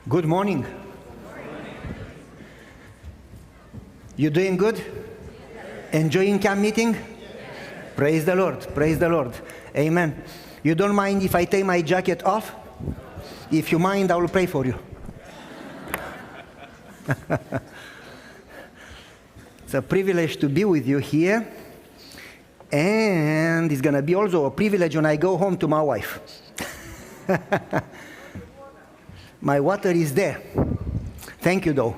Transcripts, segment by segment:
Good morning. You doing good? Enjoying camp meeting? Praise the Lord, praise the Lord. Amen. You don't mind if I take my jacket off? If you mind, I will pray for you. It's a privilege to be with you here. And it's going to be also a privilege when I go home to my wife. My water is there. Thank you, though.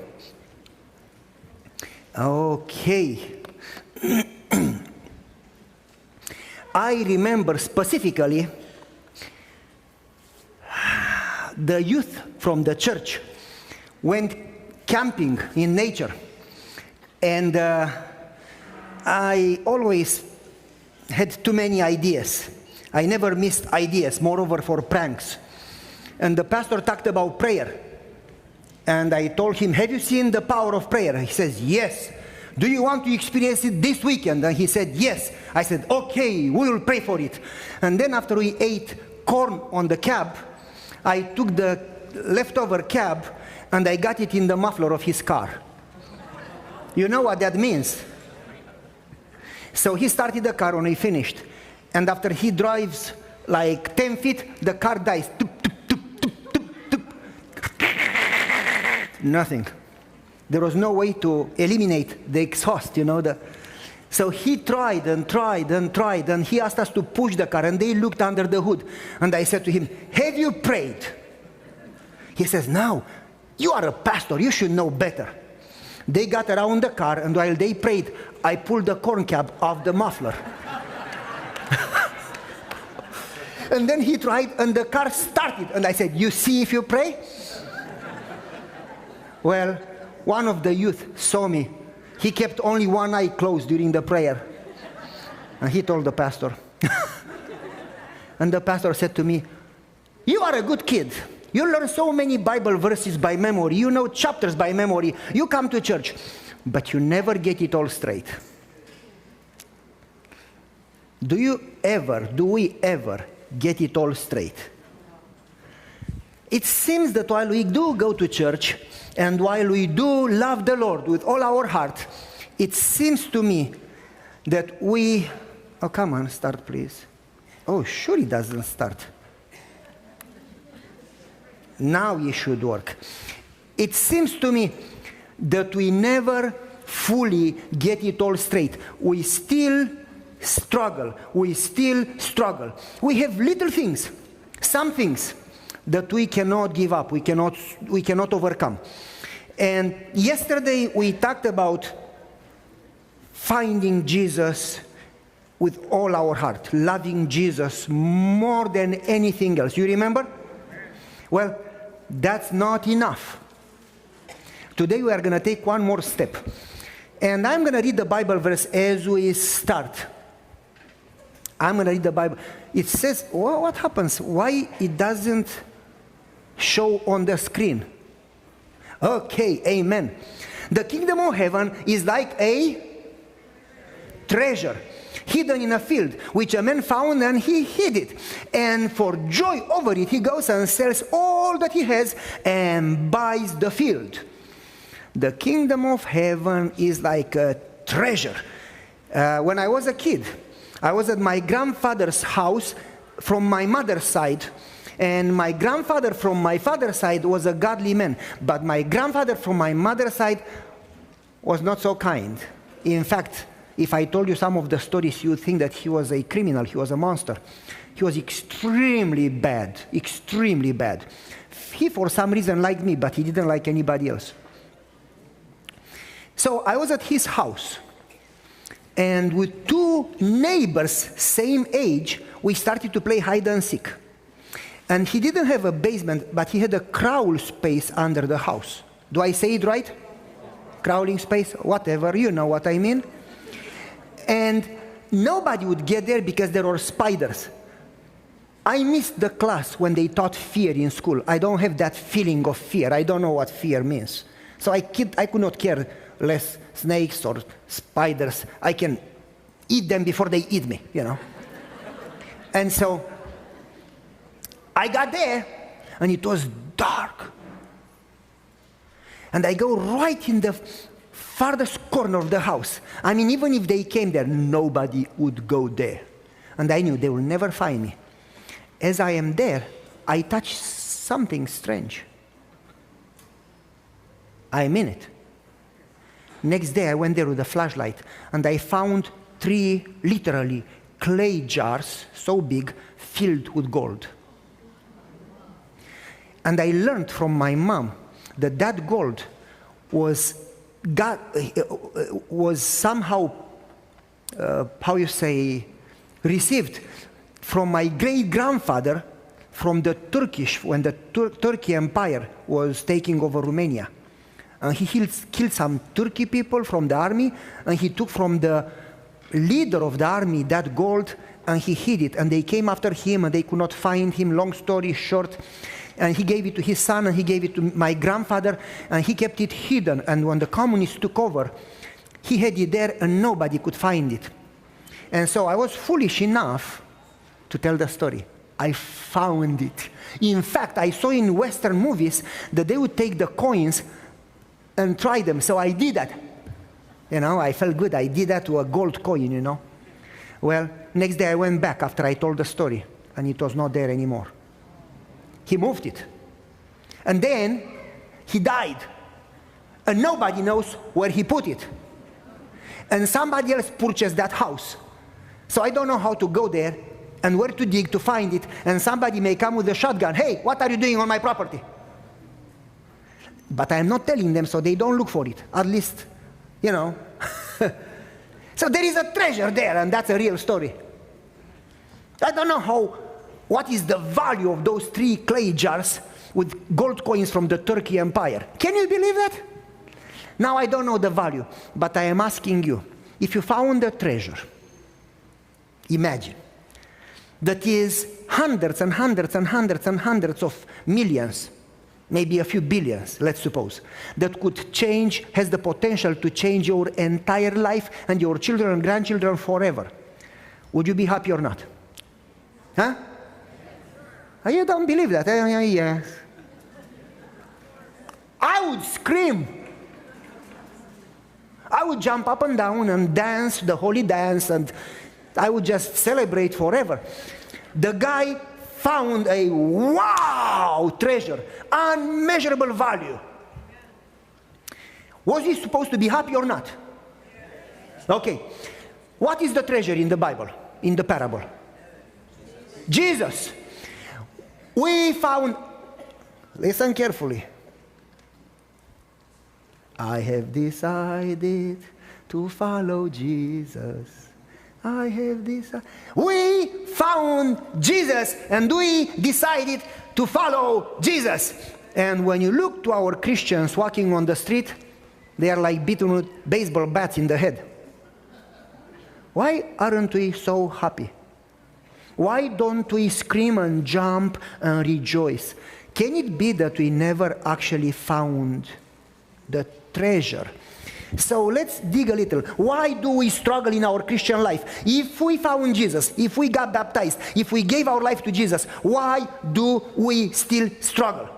Okay. I remember specifically the youth from the church went camping in nature. And I always had too many ideas. I never missed ideas, moreover for pranks. And the pastor talked about prayer. And I told him, have you seen the power of prayer? He says, yes. Do you want to experience it this weekend? And he said, yes. I said, okay, we will pray for it. And then after we ate corn on the cab, I took the leftover cab and I got it in the muffler of his car. You know what that means? So he started the car when he finished. And after he drives like 10 feet, the car dies. Nothing. There was no way to eliminate the exhaust, you know. So he tried and tried and tried, and he asked us to push the car, and they looked under the hood. And I said to him, have you prayed? He says, no, you are a pastor, you should know better. They got around the car, and while they prayed, I pulled the corn cab off the muffler. And then he tried, and the car started. And I said, you see if you pray? Well, one of the youth saw me. He kept only one eye closed during the prayer. And he told the pastor. And the pastor said to me, you are a good kid. You learn so many Bible verses by memory. You know chapters by memory. You come to church. But you never get it all straight. Do we ever get it all straight? It seems that while we do go to church, and while we do love the Lord with all our heart, it seems to me that we... Oh, come on, start please. Oh, sure it doesn't start. Now it should work. It seems to me that we never fully get it all straight. We still struggle. We have little things, some things that we cannot give up, we cannot overcome. And yesterday we talked about finding Jesus with all our heart, loving Jesus more than anything else. You remember? Well, that's not enough. Today we are going to take one more step. And I'm going to read the Bible verse as we start. I'm going to read the Bible. It says, what happens? Why it doesn't show on the screen? Okay, amen. The kingdom of heaven is like a treasure hidden in a field, which a man found and he hid it. And for joy over it, he goes and sells all that he has and buys the field. The kingdom of heaven is like a treasure. When I was a kid, I was at my grandfather's house from my mother's side. And my grandfather from my father's side was a godly man. But my grandfather from my mother's side was not so kind. In fact, if I told you some of the stories, you would think that he was a criminal, he was a monster. He was extremely bad, extremely bad. He, for some reason, liked me, but he didn't like anybody else. So I was at his house. And with two neighbors, same age, we started to play hide and seek. And he didn't have a basement, but he had a crawl space under the house. Do I say it right? Crawling space, whatever, you know what I mean. And nobody would get there because there were spiders. I missed the class when they taught fear in school. I don't have that feeling of fear. I don't know what fear means. So I could not care less snakes or spiders. I can eat them before they eat me, you know. And so I got there, and it was dark. And I go right in the farthest corner of the house. I mean, even if they came there, nobody would go there. And I knew they will never find me. As I am there, I touch something strange. I mean it. Next day I went there with a flashlight and I found 3 literally clay jars so big filled with gold. And I learned from my mom that gold was somehow, received from my great-grandfather from the Turkish, when the Turkey Empire was taking over Romania. And he killed some Turkey people from the army, and he took from the leader of the army that gold, and he hid it. And they came after him, and they could not find him, long story short. And he gave it to his son, and he gave it to my grandfather, and he kept it hidden. And when the communists took over, he had it there, and nobody could find it. And so I was foolish enough to tell the story. I found it. In fact, I saw in Western movies that they would take the coins and try them, so I did that. I felt good. I did that to a gold coin, Well, next day I went back after I told the story, and it was not there anymore. He moved it. And then he died. And nobody knows where he put it. And somebody else purchased that house. So I don't know how to go there and where to dig to find it. And somebody may come with a shotgun. Hey, what are you doing on my property? But I am not telling them so they don't look for it. At least, So there is a treasure there, and that's a real story. I don't know what is the value of those 3 clay jars with gold coins from the Turkey Empire. Can you believe that? Now I don't know the value, but I am asking you, if you found a treasure, imagine, that is hundreds and hundreds and hundreds and hundreds of millions, maybe a few billions, let's suppose, that could change, has the potential to change your entire life and your children and grandchildren forever. Would you be happy or not? Huh? You don't believe that? Yes. I would scream. I would jump up and down and dance the holy dance, and I would just celebrate forever. The guy found a wow treasure, unmeasurable value. Was he supposed to be happy or not? Okay. What is the treasure in the Bible, in the parable? Jesus. We found, listen carefully. I have decided to follow Jesus. I have decided. We found Jesus and we decided to follow Jesus. And when you look to our Christians walking on the street, they are like beaten with baseball bats in the head. Why aren't we so happy? Why don't we scream and jump and rejoice? Can it be that we never actually found the treasure? So let's dig a little. Why do we struggle in our Christian life? If we found Jesus, if we got baptized, if we gave our life to Jesus, why do we still struggle?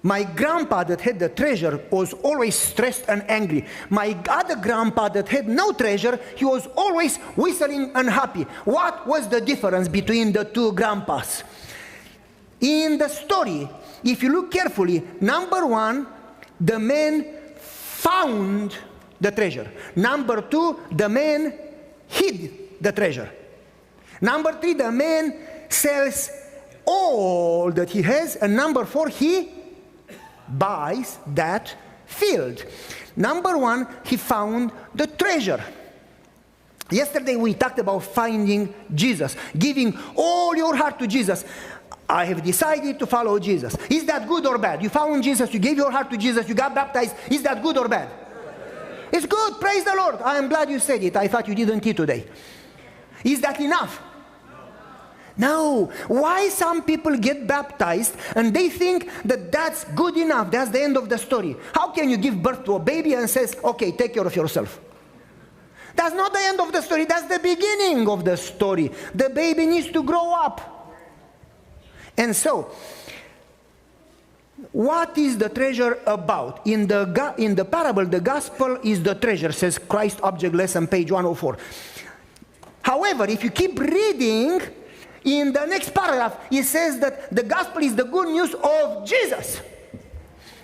My grandpa that had the treasure was always stressed and angry. My other grandpa that had no treasure, he was always whistling and happy. What was the difference between the two grandpas? In the story, if you look carefully, number one, the man found the treasure. Number two, the man hid the treasure. Number three, the man sells all that he has. And number four, he buys that field. Number one, he found the treasure. Yesterday we talked about finding Jesus, giving all your heart to Jesus. I have decided to follow Jesus. Is that good or bad? You found Jesus, you gave your heart to Jesus, you got baptized. Is that good or bad? It's good, praise the Lord. I am glad you said it. I thought you didn't eat today. Is that enough? No. Why some people get baptized and they think that that's good enough, that's the end of the story? How can you give birth to a baby and says, okay, take care of yourself? That's not the end of the story, that's the beginning of the story. The baby needs to grow up. And so, What is the treasure about? In the parable, the gospel is the treasure, says Christ Object Lesson, page 104. However, if you keep reading, in the next paragraph, it says that the gospel is the good news of Jesus.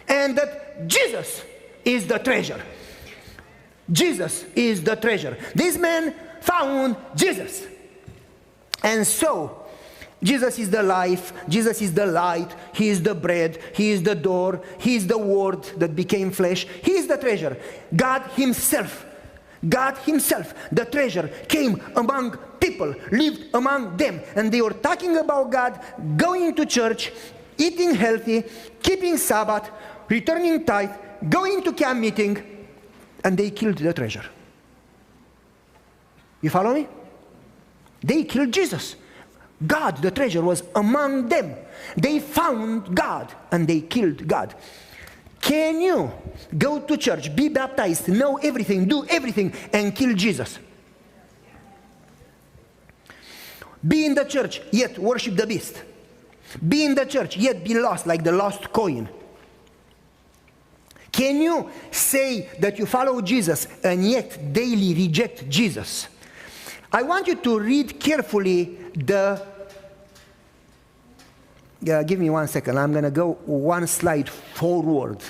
And that Jesus is the treasure. Jesus is the treasure. This man found Jesus. And so, Jesus is the life, Jesus is the light, He is the bread, He is the door, He is the Word that became flesh, He is the treasure. God Himself, the treasure, came among people, lived among them, and they were talking about God, going to church, eating healthy, keeping Sabbath, returning tithe, going to camp meeting, and they killed the treasure. You follow me? They killed Jesus. God, the treasure, was among them. They found God and they killed God. Can you go to church, be baptized, know everything, do everything, and kill Jesus? Be in the church, yet worship the beast. Be in the church, yet be lost like the lost coin. Can you say that you follow Jesus and yet daily reject Jesus? I want you to read carefully give me 1 second. I'm going to go one slide forward.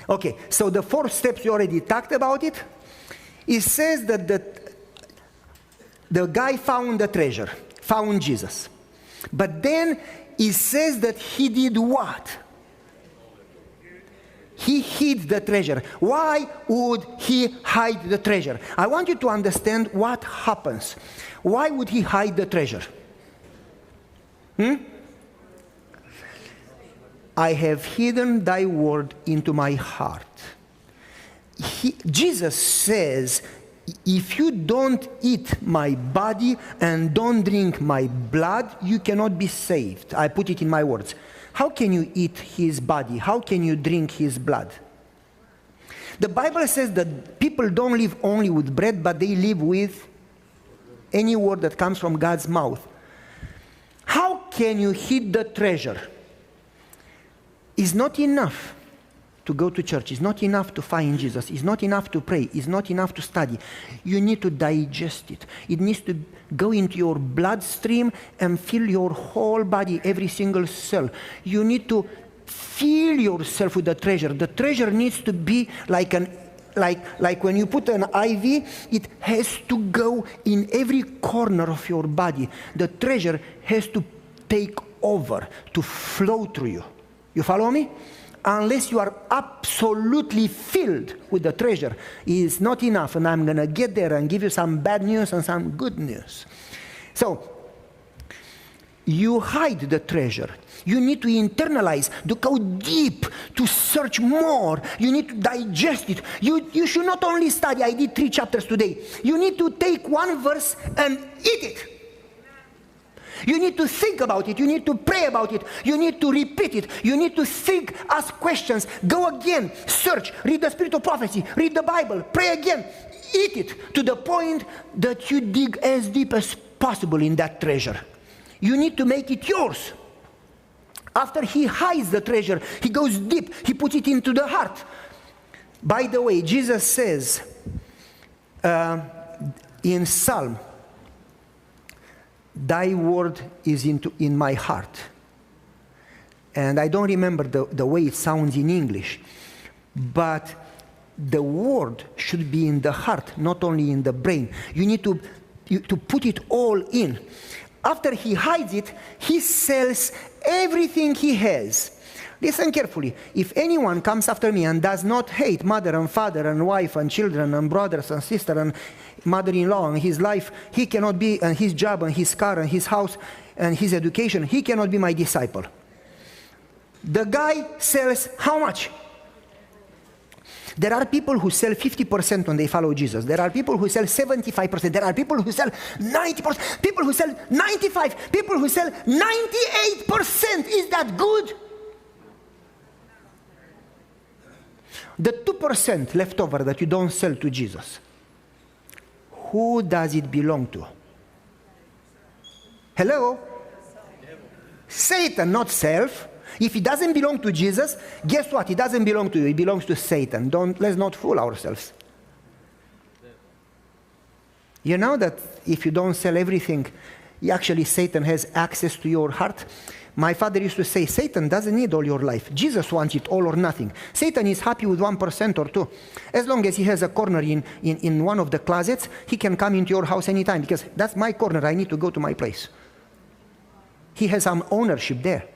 Okay, so the 4 steps, you already talked about it. It says that the guy found the treasure, found Jesus. But then it says that he did what? He hid the treasure. Why would he hide the treasure? I want you to understand what happens. Why would he hide the treasure? I have hidden thy word into my heart. Jesus says, if you don't eat my body and don't drink my blood, you cannot be saved. I put it in my words. How can you eat his body? How can you drink his blood? The Bible says that people don't live only with bread, but they live with any word that comes from God's mouth. How can you hid the treasure? It's not enough to go to church. It's not enough to find Jesus. It's not enough to pray. It's not enough to study. You need to digest it. It needs to go into your bloodstream and fill your whole body, every single cell. You need to fill yourself with the treasure. The treasure needs to be like when you put an IV, it has to go in every corner of your body. The treasure has to take over, to flow through you. You follow me? Unless you are absolutely filled with the treasure, it is not enough. And I'm going to get there and give you some bad news and some good news. So, you hide the treasure. You need to internalize, to go deep, to search more. You need to digest it. You should not only study. I did 3 chapters today. You need to take one verse and eat it. You need to think about it. You need to pray about it. You need to repeat it. You need to think, ask questions, go again, search, read the Spirit of Prophecy, read the Bible, pray again, eat it to the point that you dig as deep as possible in that treasure. You need to make it yours. After he hides the treasure, he goes deep, he puts it into the heart. By the way, Jesus says in Psalm, thy word is in my heart. And I don't remember the way it sounds in English, but the word should be in the heart, not only in the brain. You need to put it all in. After he hides it, he sells everything he has. Listen carefully. If anyone comes after me and does not hate mother and father and wife and children and brothers and sister and mother-in-law and his life, he cannot be, and his job and his car and his house and his education, he cannot be my disciple. The guy sells how much? There are people who sell 50% when they follow Jesus. There are people who sell 75%. There are people who sell 90%. People who sell 95%. People who sell 98%. Is that good? The 2% left over that you don't sell to Jesus, who does it belong to? Hello? Satan, not self. If it doesn't belong to Jesus, guess what? It doesn't belong to you. It belongs to Satan. Let's not fool ourselves. You know that if you don't sell everything, actually Satan has access to your heart. My father used to say, Satan doesn't need all your life. Jesus wants it all or nothing. Satan is happy with 1% or 2%. As long as he has a corner in one of the closets, he can come into your house anytime, because that's my corner. I need to go to my place. He has some ownership there.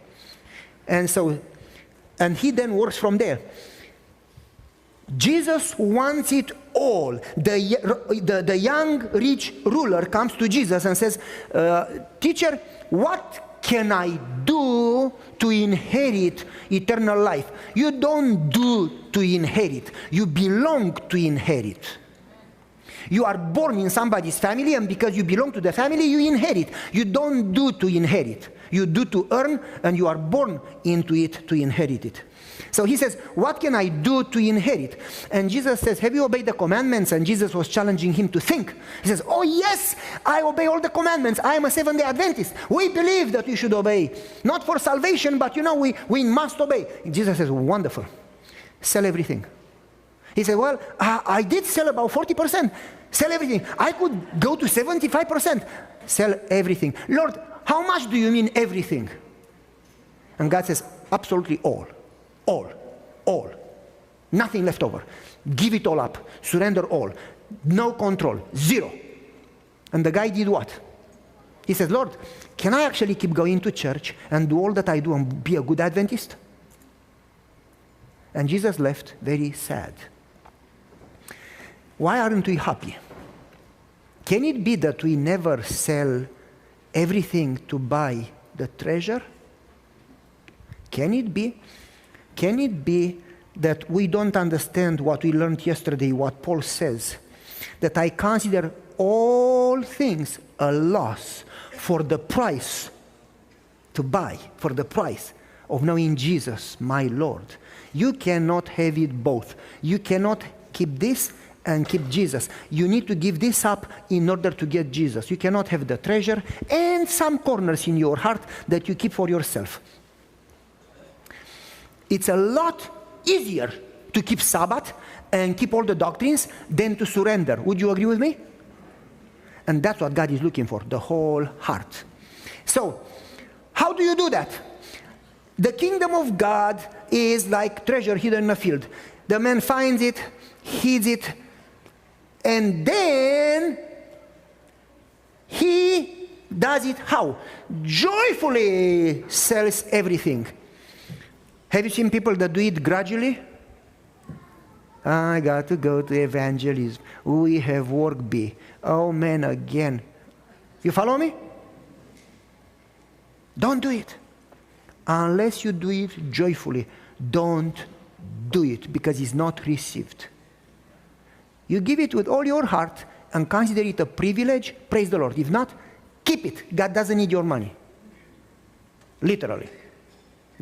And he then works from there. Jesus wants it all. The young rich ruler comes to Jesus and says, teacher, what can I do to inherit eternal life? You don't do to inherit. You belong to inherit. You are born in somebody's family, and because you belong to the family, you inherit. You don't do to inherit. You do to earn, and you are born into it to inherit it. So he says, what can I do to inherit? And Jesus says, have you obeyed the commandments? And Jesus was challenging him to think. He says, oh yes, I obey all the commandments. I am a Seventh-day Adventist. We believe that we should obey. Not for salvation, but we must obey. Jesus says, wonderful. Sell everything. He said, well, I did sell about 40%. Sell everything. I could go to 75%. Sell everything. Lord, how much do you mean everything? And God says, absolutely all. All. Nothing left over. Give it all up. Surrender all. No control. Zero. And the guy did what? He says, Lord, can I actually keep going to church and do all that I do and be a good Adventist? And Jesus left very sad. Why aren't we happy? Can it be that we never sell everything to buy the treasure? Can it be? Can it be that we don't understand what we learned yesterday, what Paul says, that I consider all things a loss for the price to buy, for the price of knowing Jesus, my Lord? You cannot have it both. You cannot keep this and keep Jesus. You need to give this up in order to get Jesus. You cannot have the treasure and some corners in your heart that you keep for yourself. It's a lot easier to keep Sabbath and keep all the doctrines than to surrender. Would you agree with me? And that's what God is looking for, the whole heart. So, how do you do that? The kingdom of God is like treasure hidden in a field. The man finds it, hides it, and then he does it how? Joyfully sells everything. Have you seen people that do it gradually? I got to go to evangelism. We have work B. Oh man, again. You follow me? Don't do it. Unless you do it joyfully, don't do it, because it's not received. You give it with all your heart and consider it a privilege, praise the Lord. If not, keep it. God doesn't need your money. Literally.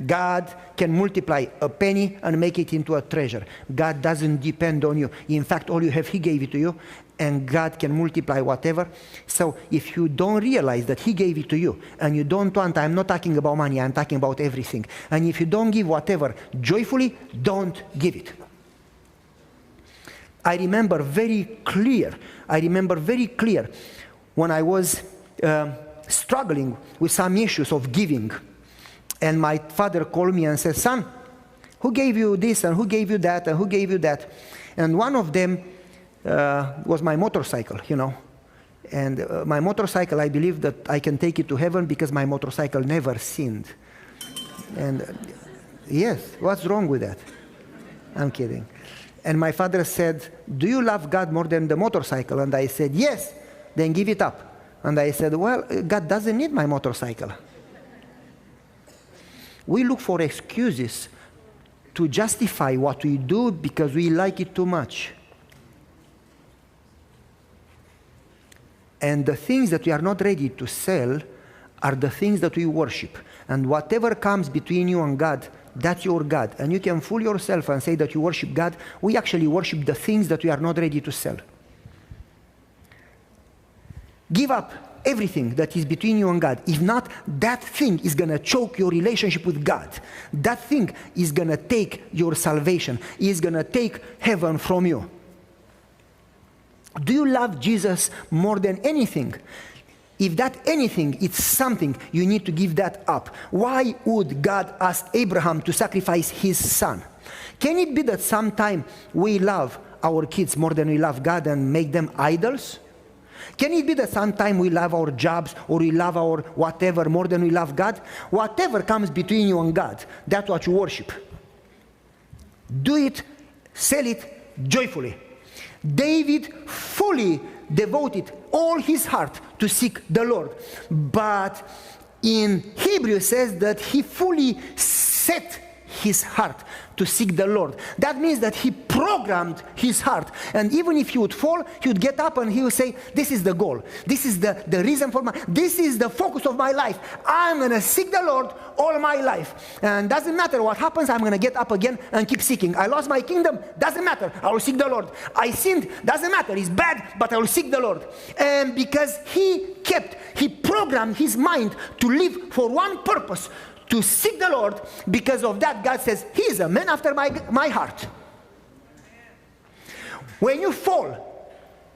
God can multiply a penny and make it into a treasure. God doesn't depend on you. In fact, all you have, He gave it to you, and God can multiply whatever. So if you don't realize that He gave it to you, and you don't want, I'm not talking about money, I'm talking about everything. And if you don't give whatever joyfully, don't give it. I remember very clear when I was struggling with some issues of giving. And my father called me and said, son, who gave you this and who gave you that and who gave you that? And one of them was my motorcycle, you know. And my motorcycle, I believe that I can take it to heaven because my motorcycle never sinned. And yes, what's wrong with that? I'm kidding. And my father said, do you love God more than the motorcycle? And I said, yes. Then give it up. And I said, well, God doesn't need my motorcycle. We look for excuses to justify what we do because we like it too much. And the things that we are not ready to sell are the things that we worship. And whatever comes between you and God, that's your God. And you can fool yourself and say that you worship God. We actually worship the things that we are not ready to sell. Give up everything that is between you and God. If not, that thing is going to choke your relationship with God. That thing is going to take your salvation, is going to take heaven from you. Do you love Jesus more than anything? If that anything is something, you need to give that up. Why would God ask Abraham to sacrifice his son? Can it be that sometime we love our kids more than we love God and make them idols? Can it be that sometime we love our jobs or we love our whatever more than we love God? Whatever comes between you and God, that's what you worship. Do it, sell it joyfully. David fully devoted all his heart to seek the Lord. But in Hebrew it says that he fully set his heart to seek the Lord. That means that he programmed his heart. And even if he would fall, he would get up and he would say, this is the goal. This is the reason for this is the focus of my life. I'm going to seek the Lord all my life. And doesn't matter what happens, I'm going to get up again and keep seeking. I lost my kingdom, doesn't matter. I will seek the Lord. I sinned, doesn't matter. It's bad, but I will seek the Lord. And because he programmed his mind to live for one purpose, to seek the Lord. Because of that, God says, he is a man after my heart. When you fall,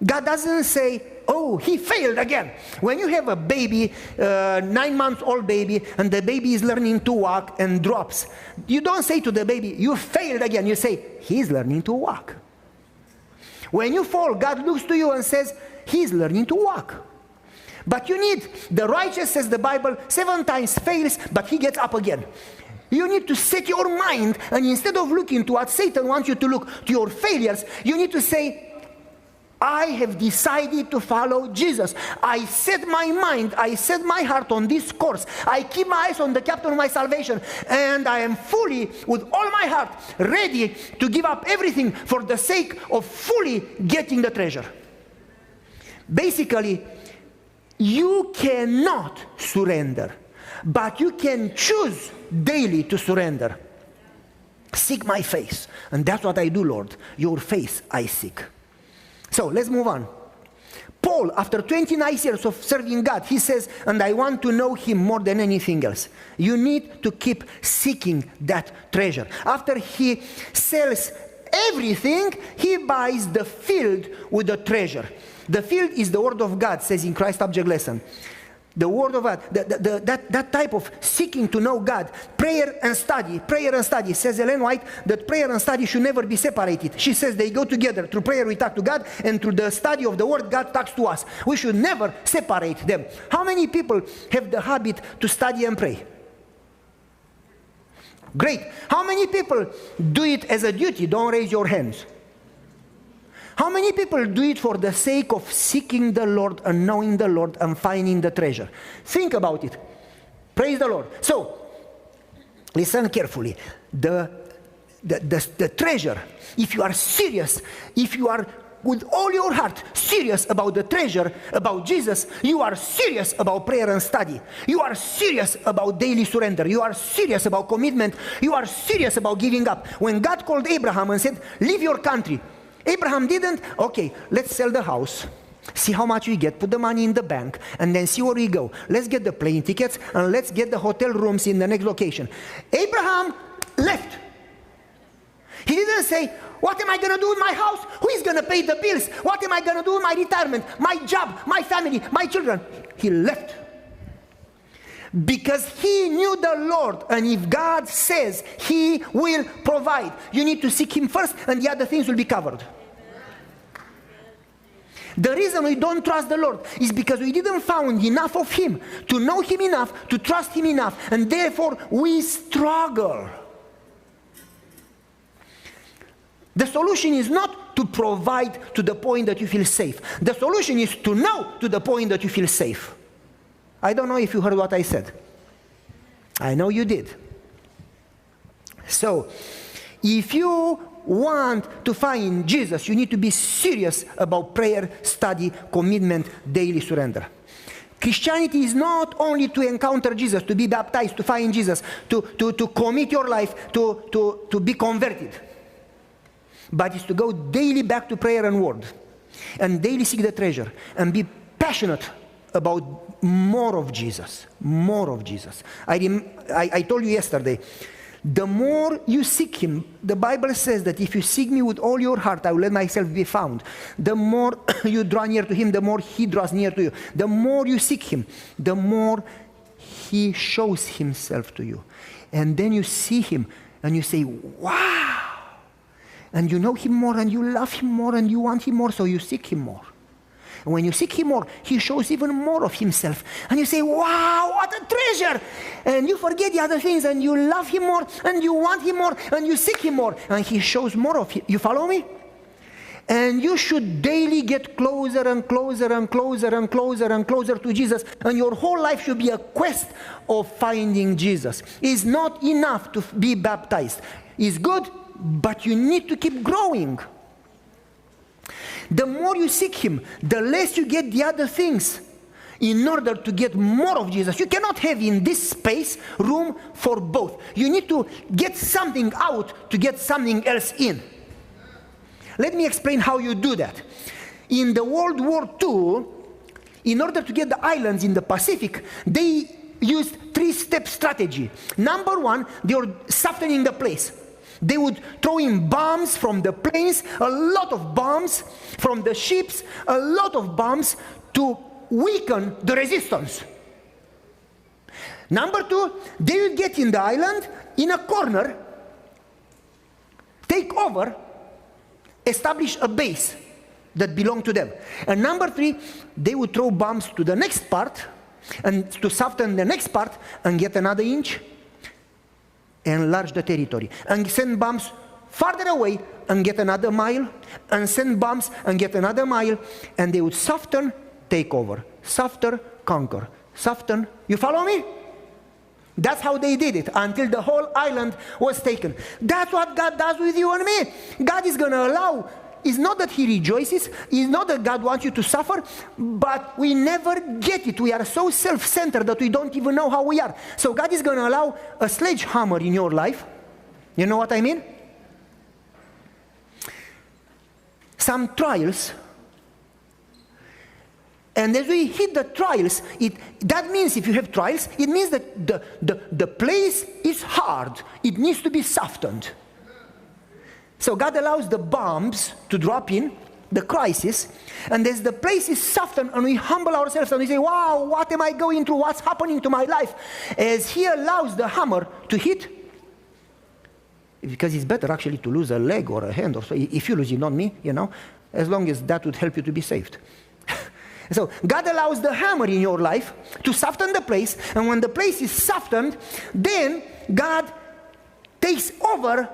God doesn't say, oh, he failed again. When you have a baby, 9-month-old baby, and the baby is learning to walk and drops, you don't say to the baby, you failed again. You say, he's learning to walk. When you fall, God looks to you and says, he's learning to walk. But you need, the righteous, says the Bible, 7 times fails, but he gets up again. You need to set your mind, and instead of looking to what Satan wants you to look, to your failures, you need to say, I have decided to follow Jesus. I set my mind, I set my heart on this course. I keep my eyes on the captain of my salvation, and I am fully, with all my heart, ready to give up everything for the sake of fully getting the treasure. Basically, you cannot surrender, but you can choose daily to surrender. Seek my face, and that's what I do, Lord. Your face I seek. So let's move on. Paul, after 29 years of serving God, he says, and I want to know him more than anything else. You need to keep seeking that treasure. After he sells everything, he buys the field with the treasure. The field is the word of God, says in Christ Object Lesson. The word of God, that type of seeking to know God, prayer and study, says Ellen White that prayer and study should never be separated. She says they go together. Through prayer we talk to God, and through the study of the word, God talks to us. We should never separate them. How many people have the habit to study and pray? Great. How many people do it as a duty? Don't raise your hands. How many people do it for the sake of seeking the Lord and knowing the Lord and finding the treasure? Think about it. Praise the Lord. So, listen carefully. The treasure, if you are serious, if you are with all your heart serious about the treasure, about Jesus, you are serious about prayer and study. You are serious about daily surrender. You are serious about commitment. You are serious about giving up. When God called Abraham and said, leave your country, Abraham didn't, okay, let's sell the house, see how much we get, put the money in the bank, and then see where we go. Let's get the plane tickets, and let's get the hotel rooms in the next location. Abraham left. He didn't say, what am I going to do with my house? Who is going to pay the bills? What am I going to do with my retirement, my job, my family, my children? He left. Because he knew the Lord, and if God says he will provide, you need to seek him first, and the other things will be covered. The reason we don't trust the Lord is because we didn't find enough of him, to know him enough, to trust him enough, and therefore we struggle. The solution is not to provide to the point that you feel safe. The solution is to know to the point that you feel safe. I don't know if you heard what I said. I know you did. So, if you want to find Jesus, you need to be serious about prayer, study, commitment, daily surrender. Christianity is not only to encounter Jesus, to be baptized, to find Jesus, to commit your life, to be converted. But it's to go daily back to prayer and word, and daily seek the treasure, and be passionate about more of Jesus, more of Jesus. I told you yesterday, the more you seek him, the Bible says that if you seek me with all your heart, I will let myself be found. The more you draw near to him, the more he draws near to you. The more you seek him, the more he shows himself to you. And then you see him and you say, wow. And you know him more and you love him more and you want him more, so you seek him more. And when you seek him more, he shows even more of himself. And you say, wow, what a treasure. And you forget the other things and you love him more and you want him more and you seek him more. And he shows more of him. You follow me? And you should daily get closer and closer and closer and closer and closer to Jesus. And your whole life should be a quest of finding Jesus. It's not enough to be baptized. It's good, but you need to keep growing. The more you seek him, the less you get the other things in order to get more of Jesus. You cannot have in this space room for both. You need to get something out to get something else in. Let me explain how you do that. In the World War II, in order to get the islands in the Pacific, they used three-step strategy. Number one, they were softening the place. They would throw in bombs from the planes, a lot of bombs from the ships, a lot of bombs to weaken the resistance. Number two, they would get in the island, in a corner, take over, establish a base that belonged to them. And number three, they would throw bombs to the next part, and to soften the next part, and get another inch, enlarge the territory, and send bombs farther away and get another mile, and send bombs and get another mile, and they would soften, take over, soften, conquer, soften. You follow me? That's how they did it until the whole island was taken. That's what God does with you and me. God is going to allow. It's not that he rejoices, it's not that God wants you to suffer, but we never get it. We are so self-centered that we don't even know how we are. So God is going to allow a sledgehammer in your life. You know what I mean? Some trials. And as we hit the trials, that means if you have trials, it means that the place is hard. It needs to be softened. So God allows the bombs to drop in, the crisis, and as the place is softened and we humble ourselves and we say, wow, what am I going through? What's happening to my life? As he allows the hammer to hit, because it's better actually to lose a leg or a hand or so, if you lose it, not me, as long as that would help you to be saved. So God allows the hammer in your life to soften the place, and when the place is softened, then God takes over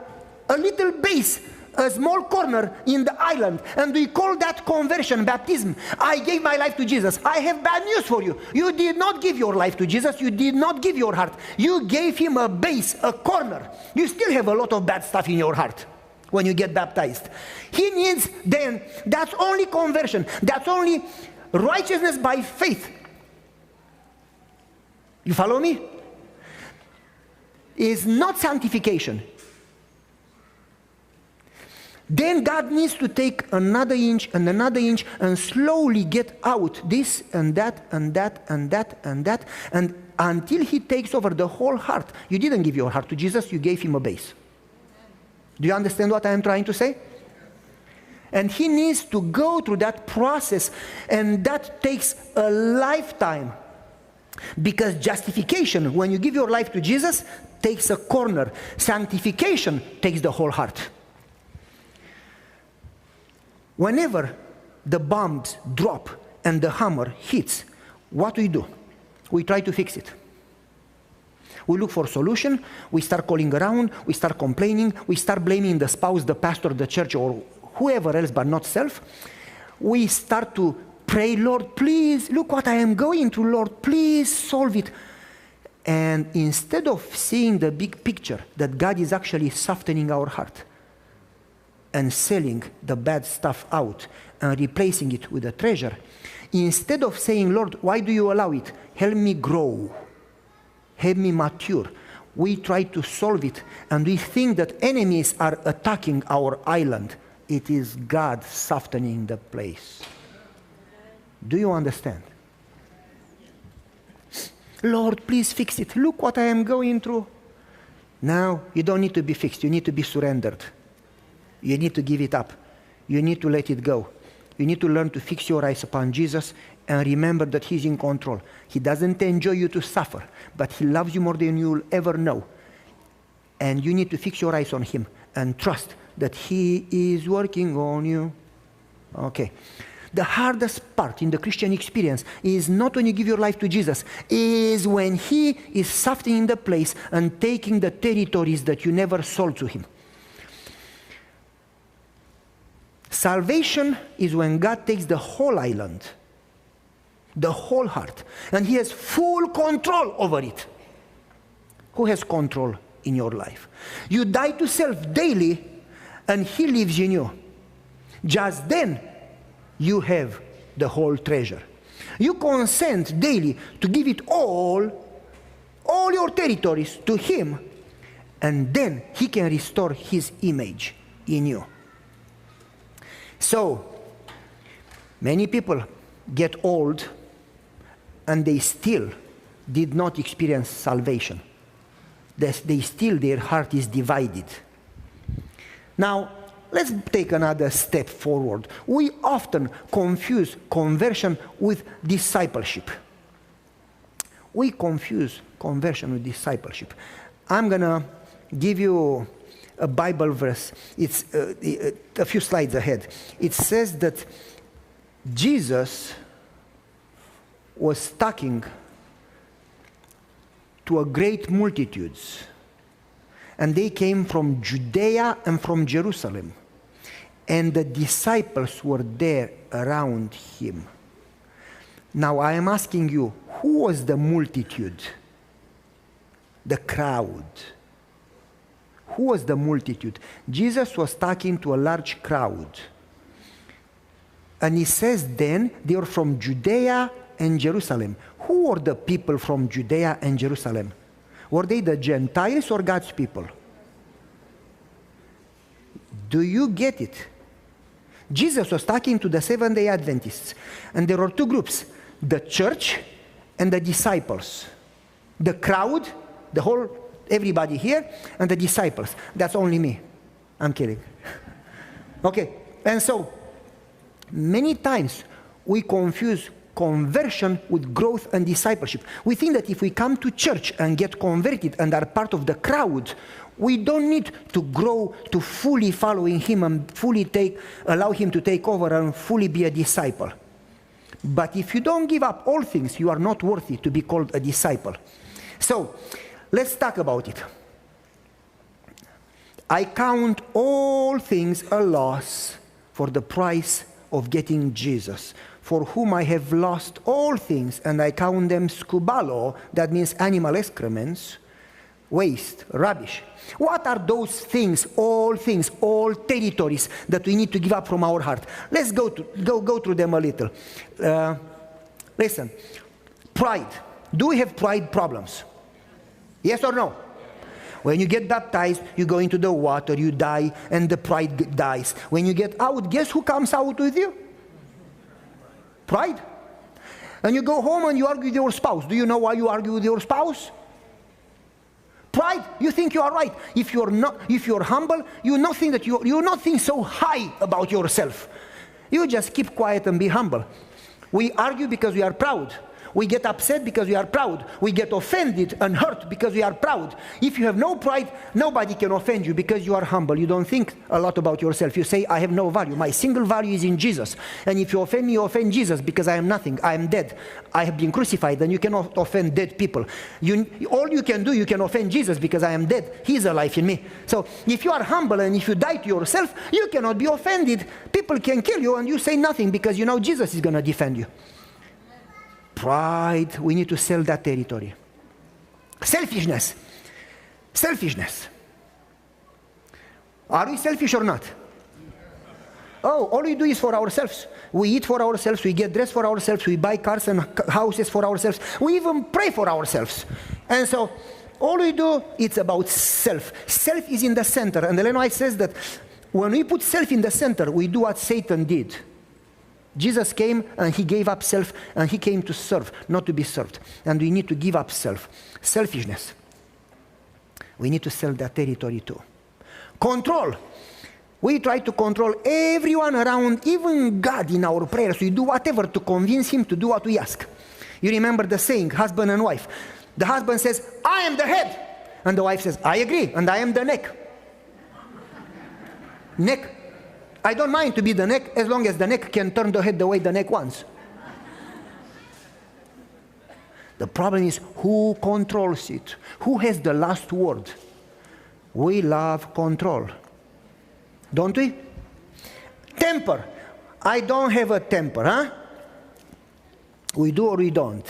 a little base, a small corner in the island, and we call that conversion, baptism. I gave my life to Jesus. I have bad news for you. You did not give your life to Jesus. You did not give your heart. You gave him a base, a corner. You still have a lot of bad stuff in your heart when you get baptized. He needs then, that's only conversion. That's only righteousness by faith. You follow me? It's not sanctification. Then God needs to take another inch and slowly get out this and that and that and that and that, and until he takes over the whole heart. You didn't give your heart to Jesus, you gave him a base. Do you understand what I am trying to say? And he needs to go through that process, and that takes a lifetime. Because justification, when you give your life to Jesus, takes a corner. Sanctification takes the whole heart. Whenever the bombs drop and the hammer hits, what do? We try to fix it. We look for a solution, we start calling around, we start complaining, we start blaming the spouse, the pastor, the church, or whoever else, but not self. We start to pray, Lord, please, look what I am going through, Lord, please solve it. And instead of seeing the big picture, that God is actually softening our heart, and selling the bad stuff out and replacing it with a treasure, instead of saying, Lord, why do you allow it? Help me grow. Help me mature. We try to solve it, and we think that enemies are attacking our island. It is God softening the place. Do you understand? Lord, please fix it. Look what I am going through. Now, you don't need to be fixed. You need to be surrendered. You need to give it up. You need to let it go. You need to learn to fix your eyes upon Jesus and remember that He's in control. He doesn't enjoy you to suffer, but He loves you more than you'll ever know. And you need to fix your eyes on Him and trust that He is working on you. Okay. The hardest part in the Christian experience is not when you give your life to Jesus, is when He is softening the place and taking the territories that you never sold to Him. Salvation is when God takes the whole island, the whole heart, and He has full control over it. Who has control in your life? You die to self daily, and He lives in you. Just then, you have the whole treasure. You consent daily to give it all your territories to Him, and then He can restore His image in you. So, many people get old and they still did not experience salvation. They still, their heart is divided. Now, let's take another step forward. We often confuse conversion with discipleship. We confuse conversion with discipleship. I'm going to give you a Bible verse. It's a few slides ahead. It says that Jesus was talking to a great multitudes, and they came from Judea and from Jerusalem, and the disciples were there around Him. Now I am asking you, who was the multitude? The crowd. Who was the multitude? Jesus was talking to a large crowd. And He says then they were from Judea and Jerusalem. Who were the people from Judea and Jerusalem? Were they the Gentiles or God's people? Do you get it? Jesus was talking to the Seventh-day Adventists, and there were two groups, the church and the disciples. The crowd, everybody here, and the disciples. That's only me. I'm kidding. Okay, and so many times we confuse conversion with growth and discipleship. We think that if we come to church and get converted and are part of the crowd, we don't need to grow to fully following Him and fully allow Him to take over and fully be a disciple. But if you don't give up all things, you are not worthy to be called a disciple. So, let's talk about it. I count all things a loss for the price of getting Jesus, for whom I have lost all things, and I count them skubalo, that means animal excrements, waste, rubbish. What are those things, all territories that we need to give up from our heart? Let's go through them a little. Listen, pride. Do we have pride problems? Yes or no? When you get baptized, you go into the water, you die, and the pride dies. When you get out, guess who comes out with you? Pride. And you go home and you argue with your spouse. Do you know why you argue with your spouse? Pride. You think you are right. If you're humble, you not think that you not think so high about yourself. You just keep quiet and be humble. We argue because we are proud. We get upset because we are proud. We get offended and hurt because we are proud. If you have no pride, nobody can offend you because you are humble. You don't think a lot about yourself. You say, I have no value. My single value is in Jesus. And if you offend me, you offend Jesus because I am nothing. I am dead. I have been crucified, and you cannot offend dead people. All you can do, you can offend Jesus because I am dead. He is alive in me. So if you are humble and if you die to yourself, you cannot be offended. People can kill you and you say nothing because you know Jesus is going to defend you. Pride, we need to sell that territory. Selfishness. Are we selfish or not? Oh, all we do is for ourselves. We eat for ourselves, we get dressed for ourselves, we buy cars and houses for ourselves. We even pray for ourselves. And so, all we do, it's about self. Self is in the center. And Ellen White says that when we put self in the center, we do what Satan did. Jesus came and he gave up self, and he came to serve, not to be served. And we need to give up self. Selfishness. We need to sell that territory too. Control. We try to control everyone around, even God, in our prayers. We do whatever to convince him to do what we ask. You remember the saying, husband and wife. The husband says, I am the head. And the wife says, I agree, and I am the neck. Neck. I don't mind to be the neck as long as the neck can turn the head the way the neck wants. The problem is who controls it? Who has the last word? We love control. Don't we? Temper. I don't have a temper, huh? We do or we don't.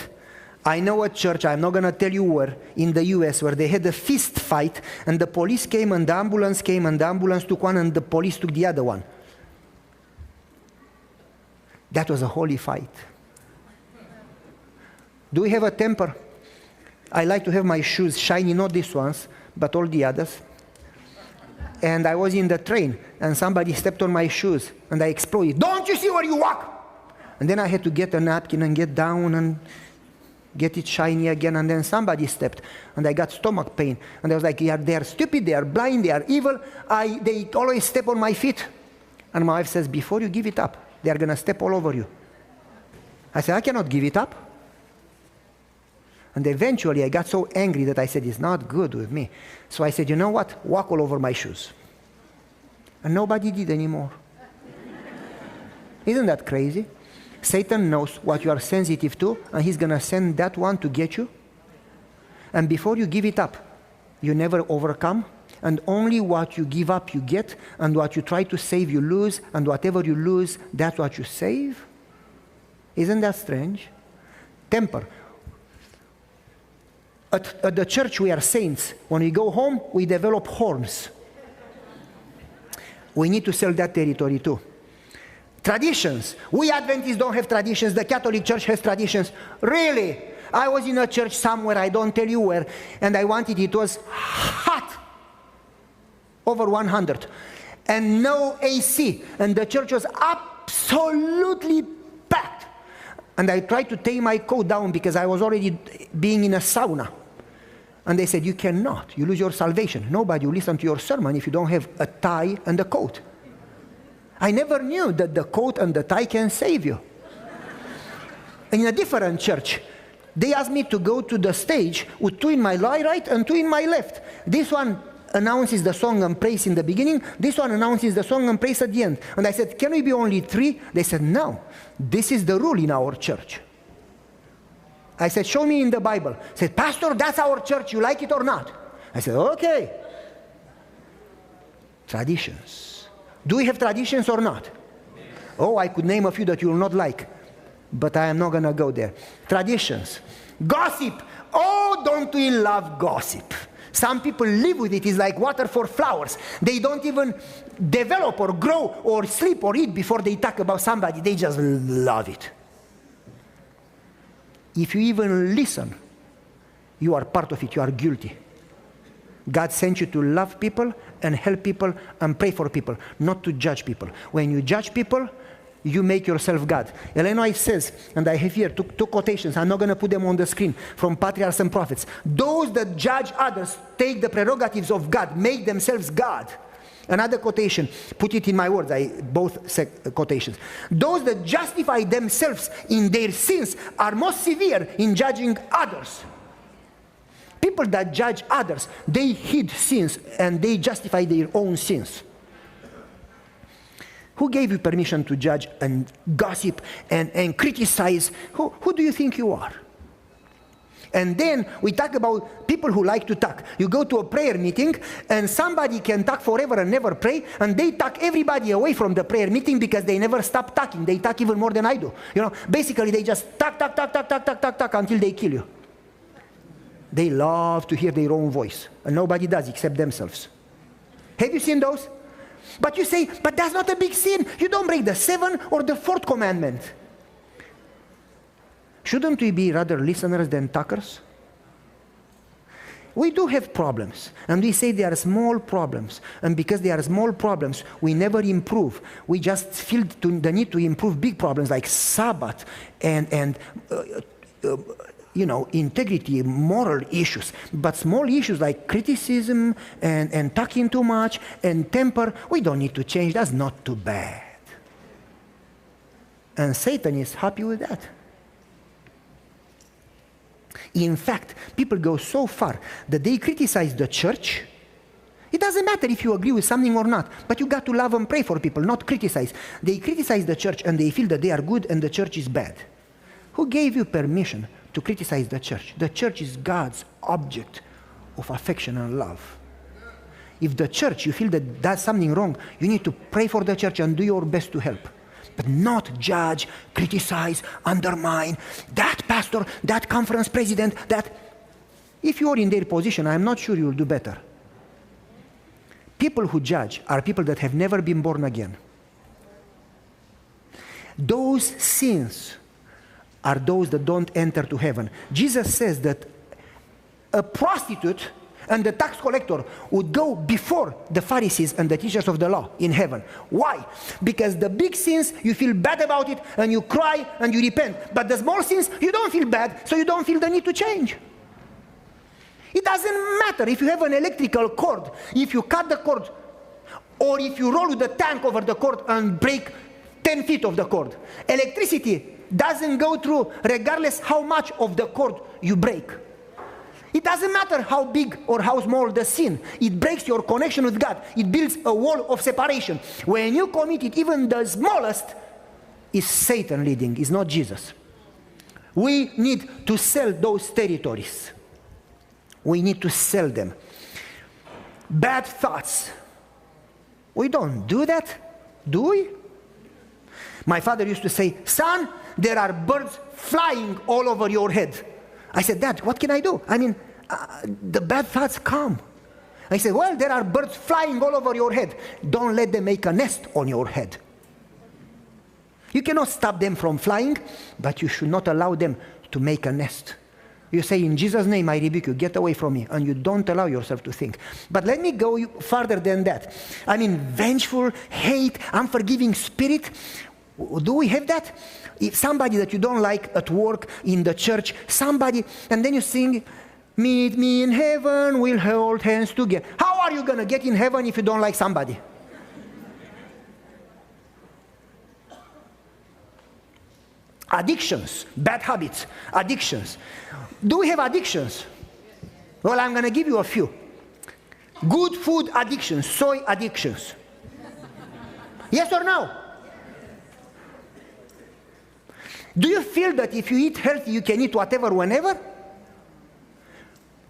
I know a church, I'm not going to tell you where, in the US, where they had a fist fight, and the police came and the ambulance came, and the ambulance took one and the police took the other one. That was a holy fight. Do we have a temper? I like to have my shoes shiny, not these ones, but all the others. And I was in the train, and somebody stepped on my shoes, and I exploded. Don't you see where you walk? And then I had to get a napkin and get down and get it shiny again, and then somebody stepped, and I got stomach pain. And I was like, they are stupid, they are blind, they are evil. They always step on my feet. And my wife says, before you give it up, they are going to step all over you. I said, I cannot give it up. And eventually I got so angry that I said, it's not good with me. So I said, you know what? Walk all over my shoes. And nobody did anymore. Isn't that crazy? Satan knows what you are sensitive to, and he's going to send that one to get you. And before you give it up, you never overcome. And only what you give up you get, and what you try to save you lose, and whatever you lose, that's what you save. Isn't that strange? Temper. At the church we are saints. When we go home, we develop horns. We need to sell that territory too. Traditions. We Adventists don't have traditions. The Catholic Church has traditions. Really? I was in a church somewhere, I don't tell you where, and it was hot. Over 100. And no AC. And the church was absolutely packed. And I tried to take my coat down because I was already being in a sauna. And they said, you cannot. You lose your salvation. Nobody will listen to your sermon if you don't have a tie and a coat. I never knew that the coat and the tie can save you. In a different church, they asked me to go to the stage with two in my right and two in my left. This one announces the song and praise in the beginning. This one announces the song and praise at the end. And I said, can we be only three? They said, no. This is the rule in our church. I said, show me in the Bible. I said, Pastor, that's our church. You like it or not? I said, okay. Traditions. Do we have traditions or not? Oh, I could name a few that you will not like, but I am not going to go there. Traditions. Gossip. Oh, don't we love gossip? Some people live with it. It's like water for flowers. They don't even develop or grow or sleep or eat before they talk about somebody. They just love it. If you even listen, you are part of it. You are guilty. God sent you to love people and help people and pray for people, not to judge people. When you judge people, you make yourself God. Ellen White says, and I have here two quotations, I'm not going to put them on the screen, from Patriarchs and Prophets. Those that judge others take the prerogatives of God, make themselves God. Another quotation, put it in my words, both quotations. Those that justify themselves in their sins are most severe in judging others. People that judge others, they hid sins and they justify their own sins. Who gave you permission to judge and gossip and criticize? Who do you think you are? And then we talk about people who like to talk. You go to a prayer meeting and somebody can talk forever and never pray, and they talk everybody away from the prayer meeting because they never stop talking. They talk even more than I do. You know, basically they just talk until they kill you. They love to hear their own voice, and nobody does except themselves. Have you seen those? But you say, but that's not a big sin. You don't break the 7th or the 4th commandment. Shouldn't we be rather listeners than talkers? We do have problems, and we say they are small problems, and because they are small problems, we never improve. We just feel the need to improve big problems like Sabbath and integrity, moral issues. But small issues like criticism and talking too much and temper, we don't need to change. That's not too bad. And Satan is happy with that. In fact, people go so far that they criticize the church. It doesn't matter if you agree with something or not, but you got to love and pray for people, not criticize. They criticize the church and they feel that they are good and the church is bad. Who gave you permission to criticize the church? The church is God's object of affection and love. If the church, you feel that that's something wrong, you need to pray for the church and do your best to help. But not judge, criticize, undermine, that pastor, that conference president, that... If you're in their position, I'm not sure you'll do better. People who judge are people that have never been born again. Those sins are those that don't enter to heaven. Jesus says that a prostitute and the tax collector would go before the Pharisees and the teachers of the law in heaven. Why? Because the big sins, you feel bad about it and you cry and you repent. But the small sins, you don't feel bad, so you don't feel the need to change. It doesn't matter if you have an electrical cord, if you cut the cord, or if you roll with the tank over the cord and break 10 feet of the cord. Electricity doesn't go through regardless how much of the cord you break. It doesn't matter how big or how small the sin. It breaks your connection with God. It builds a wall of separation. When you commit it, even the smallest, is Satan leading, is not Jesus. We need to sell those territories. We need to sell them. Bad thoughts. We don't do that, do we? My father used to say, son, there are birds flying all over your head. I said, Dad, what can I do? I mean, the bad thoughts come. I said, well, there are birds flying all over your head. Don't let them make a nest on your head. You cannot stop them from flying, but you should not allow them to make a nest. You say, in Jesus' name, I rebuke you, get away from me, and you don't allow yourself to think. But let me go further than that. I mean, vengeful, hate, unforgiving spirit. Do we have that? If somebody that you don't like at work, in the church, somebody, and then you sing, meet me in heaven, we'll hold hands together. How are you going to get in heaven if you don't like somebody? Addictions, bad habits, addictions. Do we have addictions? Well, I'm going to give you a few. Good food addictions, soy addictions. Yes or no? Do you feel that if you eat healthy, you can eat whatever, whenever?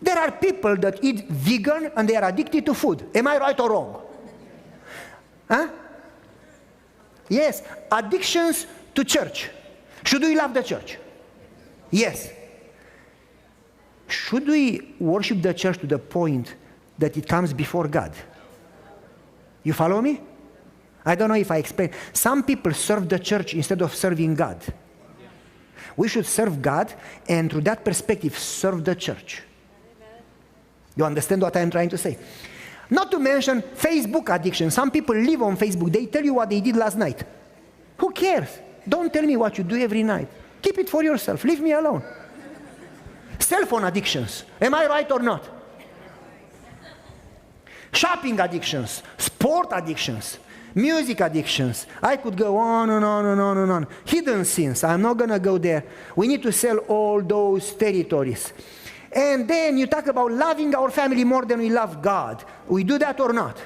There are people that eat vegan and they are addicted to food. Am I right or wrong? Huh? Yes, addictions to church. Should we love the church? Yes. Should we worship the church to the point that it comes before God? You follow me? I don't know if I explain. Some people serve the church instead of serving God. We should serve God and through that perspective serve the church. You understand what I'm trying to say? Not to mention Facebook addiction. Some people live on Facebook. They tell you what they did last night. Who cares? Don't tell me what you do every night. Keep it for yourself. Leave me alone. Cell phone addictions. Am I right or not? Shopping addictions. Sport addictions. Music addictions. I could go on and on and on and on. Hidden sins. I'm not going to go there. We need to sell all those territories. And then you talk about loving our family more than we love God. We do that or not?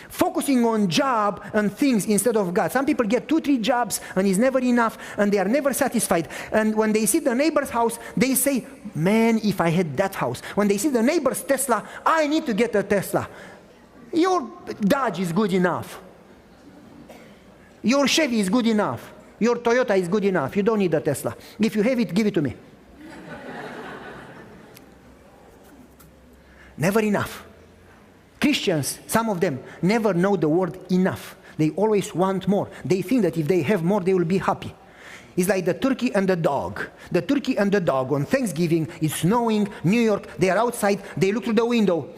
Focusing on job and things instead of God. Some people get 2-3 jobs and it's never enough and they are never satisfied. And when they see the neighbor's house, they say, man, if I had that house. When they see the neighbor's Tesla, I need to get a Tesla. Your Dodge is good enough. Your Chevy is good enough. Your Toyota is good enough. You don't need a Tesla. If you have it, give it to me. Never enough. Christians, some of them, never know the word enough. They always want more. They think that if they have more, they will be happy. It's like the turkey and the dog. The turkey and the dog on Thanksgiving, it's snowing, New York, they are outside, they look through the window,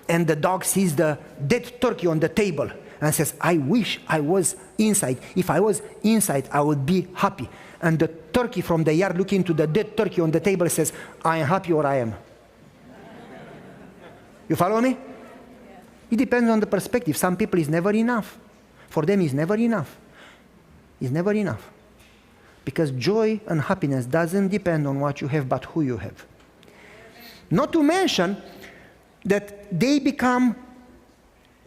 and the dog sees the dead turkey on the table and says, I wish I was inside. If I was inside, I would be happy. And the turkey from the yard looking to the dead turkey on the table says, I am happy or I am. You follow me? It depends on the perspective. Some people it's never enough. For them it's never enough. It's never enough. Because joy and happiness doesn't depend on what you have, but who you have. Not to mention that they become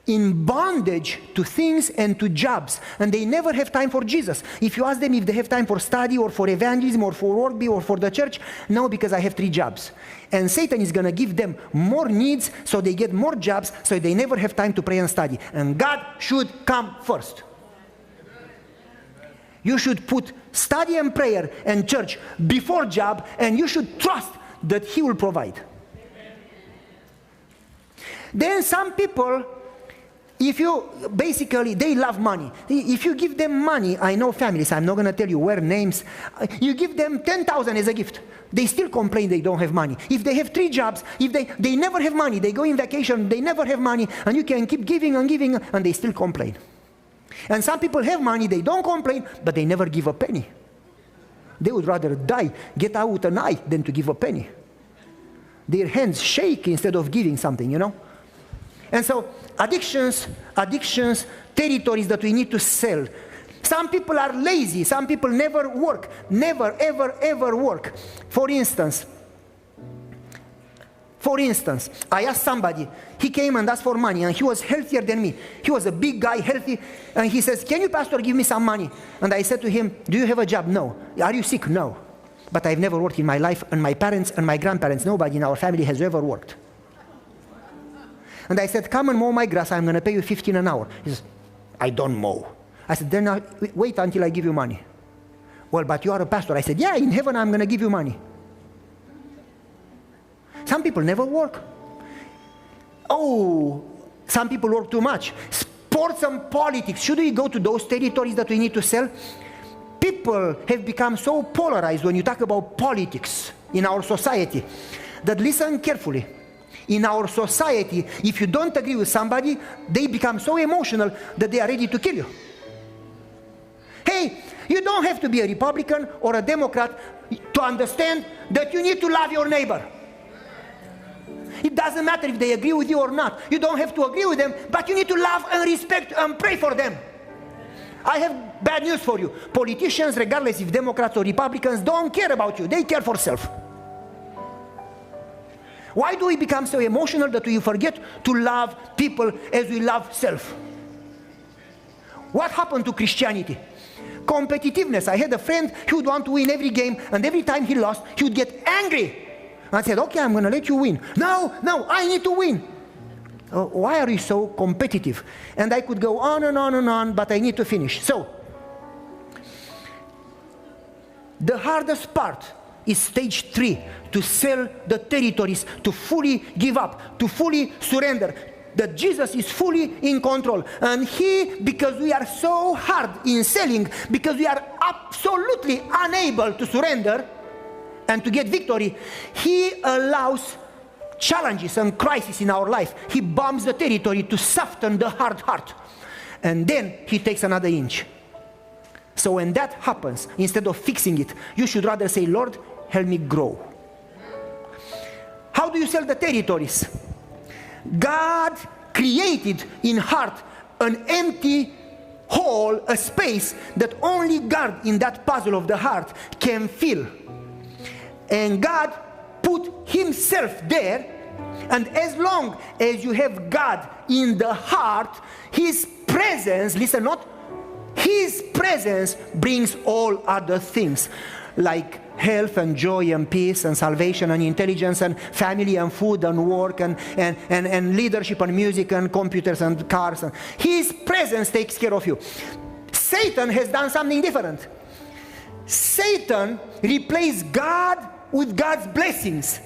in bondage to things and to jobs, and they never have time for Jesus. If you ask them if they have time for study or for evangelism or for work or for the church, no, because I have 3 jobs. And Satan is going to give them more needs so they get more jobs, so they never have time to pray and study. And God should come first. You should put study and prayer and church before job, and you should trust that He will provide. Then some people, if you, basically, they love money. If you give them money, I know families, I'm not going to tell you where names, you give them 10,000 as a gift. They still complain they don't have money. If they have 3 jobs, if they never have money, they go in vacation, they never have money, and you can keep giving and giving, and they still complain. And some people have money, they don't complain, but they never give a penny. They would rather die, get out an eye, than to give a penny. Their hands shake instead of giving something, you know. And so addictions, territories that we need to sell. Some people are lazy. Some people never work. Never, ever, ever work. For instance, I asked somebody, he came and asked for money, and he was healthier than me. He was a big guy, healthy, and he says, can you, pastor, give me some money? And I said to him, do you have a job? No. Are you sick? No. But I've never worked in my life, and my parents and my grandparents, nobody in our family has ever worked. And I said, come and mow my grass, I'm going to pay you 15 an hour. He says, I don't mow. I said, then wait until I give you money. Well, but you are a pastor. I said, yeah, in heaven I'm going to give you money. Some people never work. Oh, some people work too much. Sports and politics. Should we go to those territories that we need to sell? People have become so polarized when you talk about politics in our society that, listen carefully. In our society, if you don't agree with somebody, they become so emotional that they are ready to kill you. Hey, you don't have to be a Republican or a Democrat to understand that you need to love your neighbor. It doesn't matter if they agree with you or not. You don't have to agree with them, but you need to love and respect and pray for them. I have bad news for you. Politicians, regardless if Democrats or Republicans, don't care about you. They care for self. Why do we become so emotional that we forget to love people as we love self? What happened to Christianity? Competitiveness. I had a friend who would want to win every game, and every time he lost, he would get angry. I said, okay, I'm going to let you win. No, I need to win. Why are you so competitive? And I could go on and on and on, but I need to finish. So, the hardest part is stage 3, to sell the territories, to fully give up, to fully surrender, that Jesus is fully in control. And He, because we are so hard in selling, because we are absolutely unable to surrender and to get victory, He allows challenges and crises in our life. He bombs the territory to soften the hard heart. And then He takes another inch. So when that happens, instead of fixing it, you should rather say, Lord, help me grow. How do you sell the territories? God created in heart an empty hole, a space that only God in that puzzle of the heart can fill. And God put Himself there, and as long as you have God in the heart, His presence, listen, not His presence brings all other things, like health and joy and peace and salvation and intelligence and family and food and work and leadership and music and computers and cars. And His presence takes care of you. Satan has done something different. Satan replaced God with God's blessings.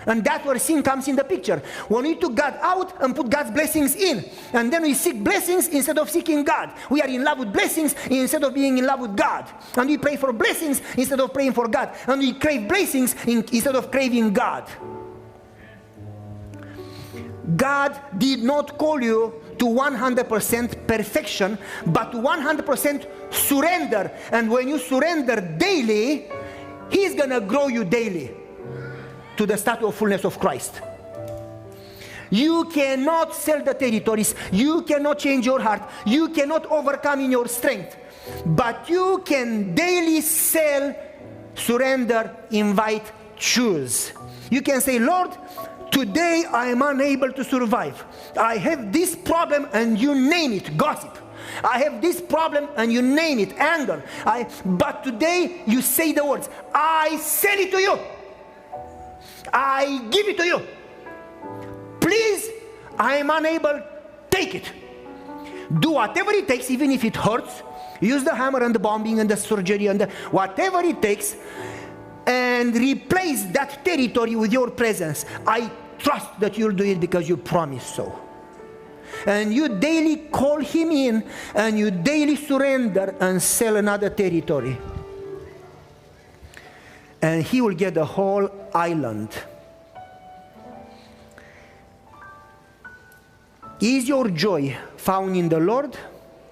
And that's where sin comes in the picture. When we took God out and put God's blessings in, and then we seek blessings instead of seeking God. We are in love with blessings instead of being in love with God. And we pray for blessings instead of praying for God. And we crave blessings instead of craving God. God did not call you to 100% perfection, but to 100% surrender. And when you surrender daily, He's gonna grow you daily to the stature of fullness of Christ. You cannot sell the territories. You cannot change your heart. You cannot overcome in your strength. But you can daily sell, surrender, invite, choose. You can say, Lord, today I am unable to survive. I have this problem, and you name it, gossip. I have this problem, and you name it, anger. But today you say the words, I sell it to you. I give it to you. Please, I am unable, take it. Do whatever it takes, even if it hurts. Use the hammer and the bombing and the surgery and whatever it takes, and replace that territory with your presence. I trust that you'll do it because you promised so. And you daily call Him in, and you daily surrender and sell another territory. And He will get the whole island. Is your joy found in the Lord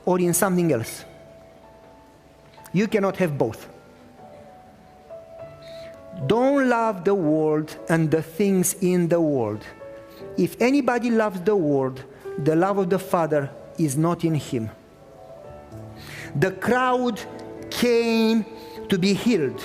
or in something else? You cannot have both. Don't love the world and the things in the world. If anybody loves the world, the love of the Father is not in him. The crowd came to be healed.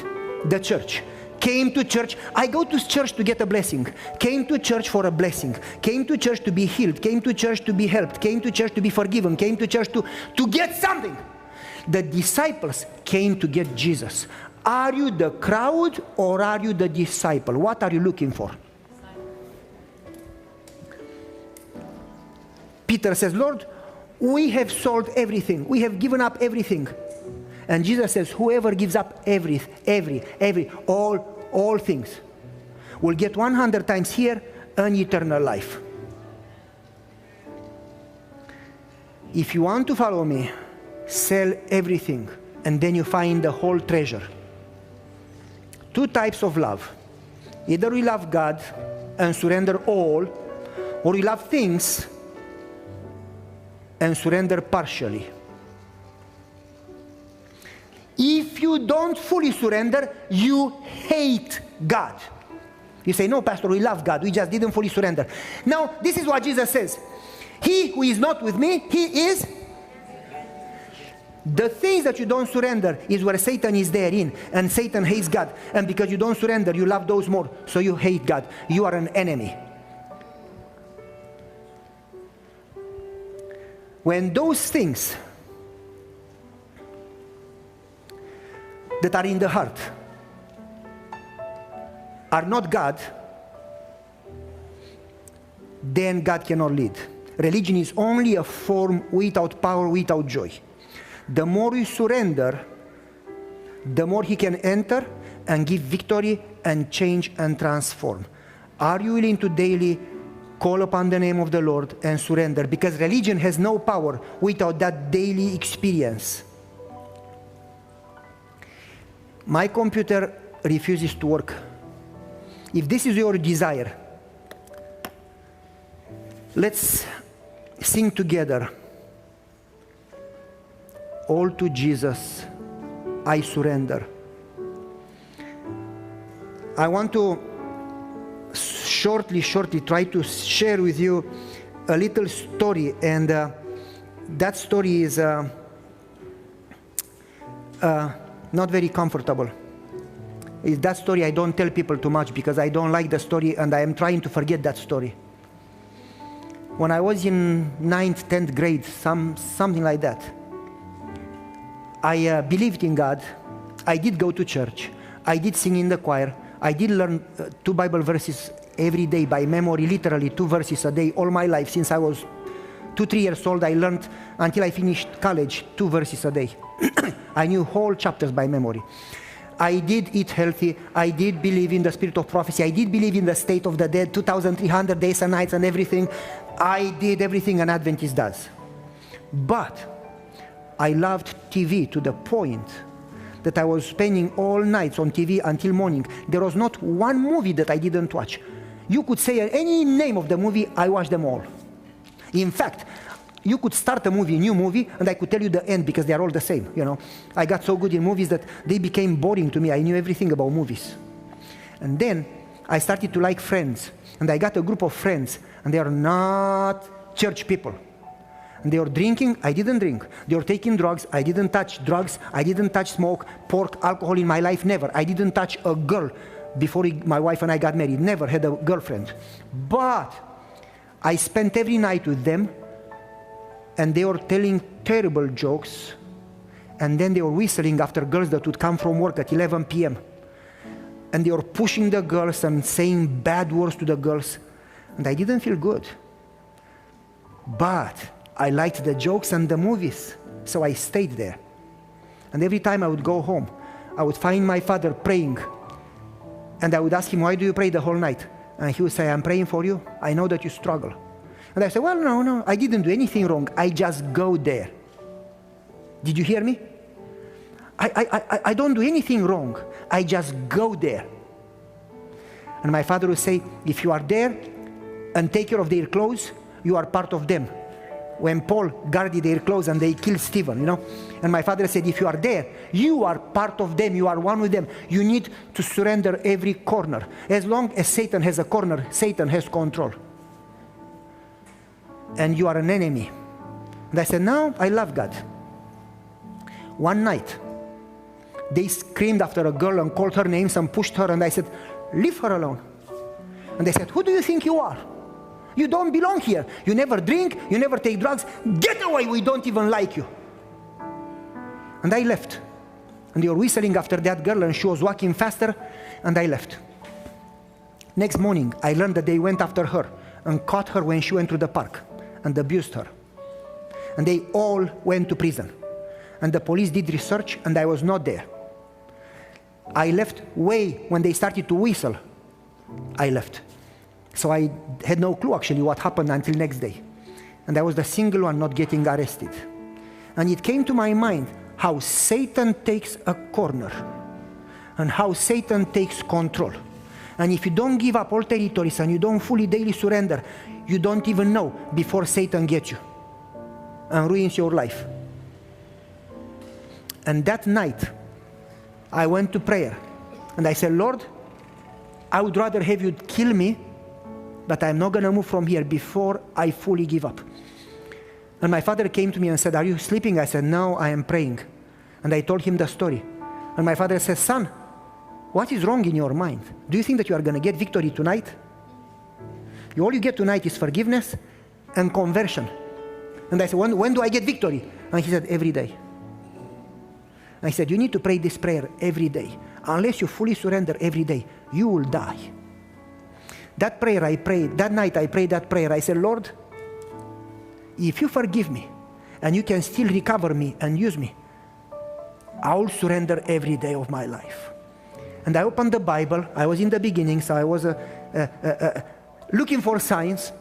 The church came to church. I go to church to get a blessing. Came to church for a blessing. Came to church to be healed. Came to church to be helped. Came to church to be forgiven. Came to church to get something. The disciples came to get Jesus. Are you the crowd or are you the disciple? What are you looking for? Peter says, Lord, we have sold everything. We have given up everything. And Jesus says, whoever gives up all things will get 100 times here an eternal life. If you want to follow me, sell everything, and then you find the whole treasure. Two types of love. Either we love God and surrender all, or we love things and surrender partially. If you don't fully surrender, you hate God. You say, no, Pastor, we love God. We just didn't fully surrender. Now, this is what Jesus says. He who is not with me, he is. The things that you don't surrender is where Satan is therein, and Satan hates God. And because you don't surrender, you love those more, so you hate God. You are an enemy. When those things that are in the heart are not God, then God cannot lead. Religion is only a form without power, without joy. The more we surrender, the more He can enter and give victory and change and transform. Are you willing to daily call upon the name of the Lord and surrender? Because religion has no power without that daily experience. My computer refuses to work. If this is your desire, let's sing together. All to Jesus I surrender. I want to shortly try to share with you a little story, and that story is not very comfortable. That story I don't tell people too much because I don't like the story, and I am trying to forget that story. When I was in 9th, 10th grade, something like that, I believed in God. I did go to church. I did sing in the choir. I did learn 2 Bible verses every day by memory, literally 2 verses a day all my life. Since I was 2-3 years old, I learned until I finished college 2 verses a day. I knew whole chapters by memory. I did eat healthy. I did believe in the spirit of prophecy. I did believe in the state of the dead, 2,300 days and nights and everything. I did everything an Adventist does. But I loved TV to the point that I was spending all nights on TV until morning. There was not one movie that I didn't watch. You could say any name of the movie, I watched them all. In fact, you could start a movie, new movie, and I could tell you the end because they are all the same, you know. I got so good in movies that they became boring to me. I knew everything about movies. And then I started to like Friends, and I got a group of friends, and they are not church people. And they were drinking, I didn't drink. They were taking drugs, I didn't touch drugs. I didn't touch smoke, pork, alcohol in my life, never. I didn't touch a girl before my wife and I got married, never had a girlfriend. But I spent every night with them, and they were telling terrible jokes, and then they were whistling after girls that would come from work at 11 p.m. And they were pushing the girls and saying bad words to the girls, and I didn't feel good. But I liked the jokes and the movies, so I stayed there. And every time I would go home, I would find my father praying, and I would ask him, why do you pray the whole night? And he would say, I'm praying for you. I know that you struggle. And I said, well, no, I didn't do anything wrong. I just go there. Did you hear me? I don't do anything wrong. I just go there. And my father would say, if you are there and take care of their clothes, you are part of them. When Paul guarded their clothes and they killed Stephen, you know. And my father said, if you are there, you are part of them, you are one with them. You need to surrender every corner. As long as Satan has a corner, Satan has control. And you are an enemy. And I said, no, I love God. One night, they screamed after a girl and called her names and pushed her, and I said, leave her alone. And they said, who do you think you are? You don't belong here. You never drink, you never take drugs. Get away, we don't even like you. And I left. And they were whistling after that girl, and she was walking faster, and I left. Next morning, I learned that they went after her and caught her when she went to the park and abused her. And they all went to prison. And the police did research, and I was not there. I left way when they started to whistle. I left. So I had no clue actually what happened until next day. And I was the single one not getting arrested. And it came to my mind how Satan takes a corner and how Satan takes control. And if you don't give up all territories and you don't fully daily surrender, you don't even know before Satan gets you and ruins your life. And that night, I went to prayer and I said, Lord, I would rather have you kill me, but I'm not going to move from here before I fully give up. And my father came to me and said, are you sleeping? I said, no, I am praying. And I told him the story. And my father said, son, what is wrong in your mind? Do you think that you are going to get victory tonight? All you get tonight is forgiveness and conversion. And I said, when do I get victory? And he said, every day. I said, you need to pray this prayer every day. Unless you fully surrender every day, you will die. That prayer I prayed, that night I prayed that prayer. I said, Lord, if you forgive me and you can still recover me and use me, I will surrender every day of my life. And I opened the Bible. I was in the beginning, so I was looking for signs.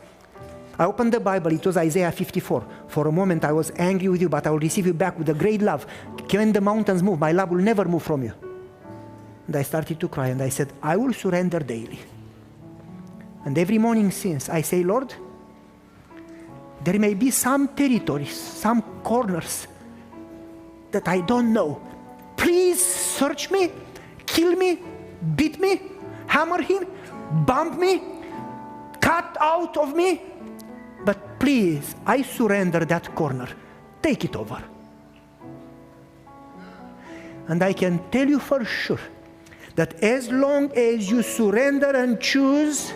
I opened the Bible. It was Isaiah 54. For a moment I was angry with you, but I will receive you back with a great love. When the mountains move, my love will never move from you. And I started to cry, and I said, I will surrender daily. And every morning since, I say, Lord, there may be some territories, some corners that I don't know. Please search me, kill me, beat me, hammer him, bump me, cut out of me. But please, I surrender that corner. Take it over. And I can tell you for sure that as long as you surrender and choose,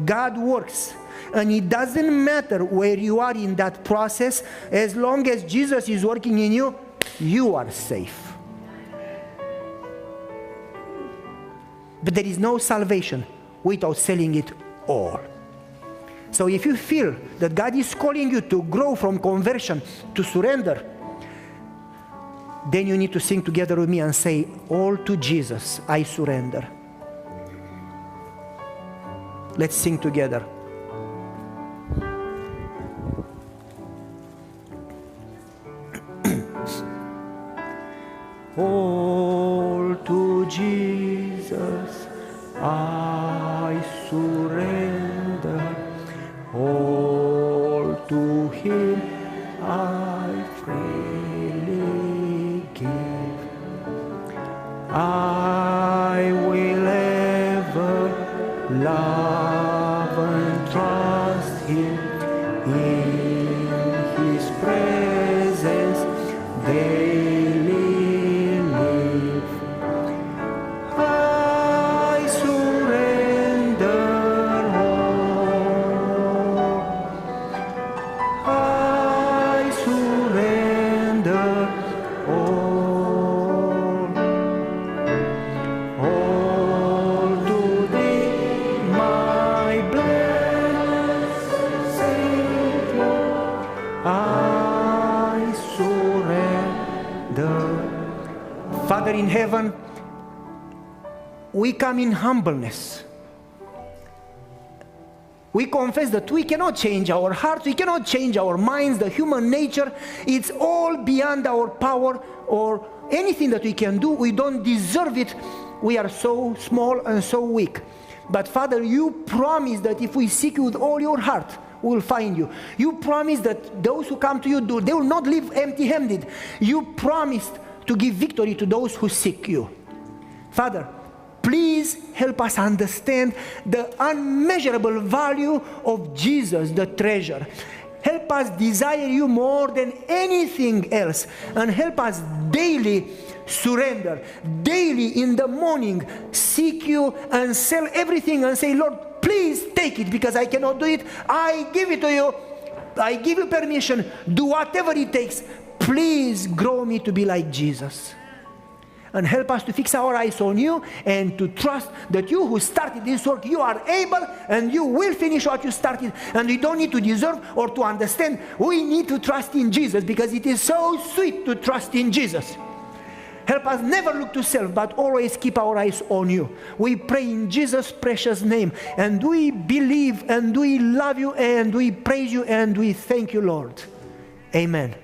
God works. And it doesn't matter where you are in that process, as long as Jesus is working in you, you are safe. But there is no salvation without selling it all. So if you feel that God is calling you to grow from conversion to surrender, then you need to sing together with me and say, all to Jesus I surrender. Let's sing together. All to Jesus I surrender, all to Him I freely give. I will ever love and trust Him, in His presence daily live. I surrender all. I surrender all. All to Thee, my blessed Savior. I surrender. Father in heaven, we come in humbleness. We confess that we cannot change our hearts, we cannot change our minds, the human nature. It's all beyond our power or anything that we can do. We don't deserve it. We are so small and so weak. But Father, you promise that if we seek you with all your heart, we will find you. You promise that those who come to you, they will not leave empty-handed. You promised to give victory to those who seek you. Father, please help us understand the unmeasurable value of Jesus, the treasure. Help us desire you more than anything else, and help us daily surrender, daily in the morning seek you and sell everything and say, Lord, please take it because I cannot do it. I give it to you. I give you permission. Do whatever it takes. Please grow me to be like Jesus. And help us to fix our eyes on you and to trust that you who started this work, you are able and you will finish what you started. And we don't need to deserve or to understand. We need to trust in Jesus because it is so sweet to trust in Jesus. Help us never look to self, but always keep our eyes on you. We pray in Jesus' precious name, and we believe and we love you and we praise you and we thank you, Lord. Amen.